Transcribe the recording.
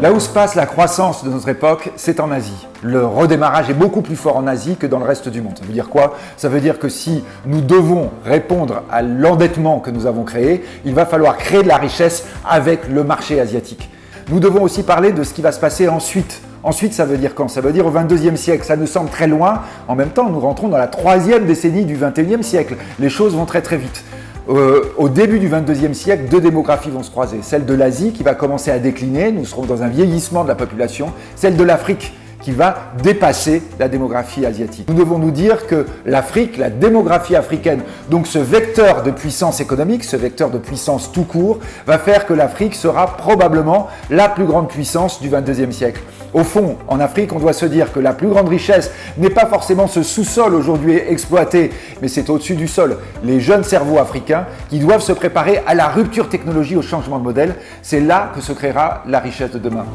Là où se passe la croissance de notre époque, c'est en Asie. Le redémarrage est beaucoup plus fort en Asie que dans le reste du monde. Ça veut dire quoi? Ça veut dire que si nous devons répondre à l'endettement que nous avons créé, il va falloir créer de la richesse avec le marché asiatique. Nous devons aussi parler de ce qui va se passer ensuite. Ensuite, ça veut dire quand? Ça veut dire au 22e siècle. Ça nous semble très loin. En même temps, nous rentrons dans la 3e décennie du 21e siècle. Les choses vont très très vite. Au début du 22e siècle, deux démographies vont se croiser. Celle de l'Asie qui va commencer à décliner, nous serons dans un vieillissement de la population. Celle de l'Afrique qui va dépasser la démographie asiatique. Nous devons nous dire que l'Afrique, la démographie africaine, donc ce vecteur de puissance économique, ce vecteur de puissance tout court, va faire que l'Afrique sera probablement la plus grande puissance du 22e siècle. Au fond, en Afrique, on doit se dire que la plus grande richesse n'est pas forcément ce sous-sol aujourd'hui exploité, mais c'est au-dessus du sol. Les jeunes cerveaux africains qui doivent se préparer à la rupture technologique, au changement de modèle, c'est là que se créera la richesse de demain.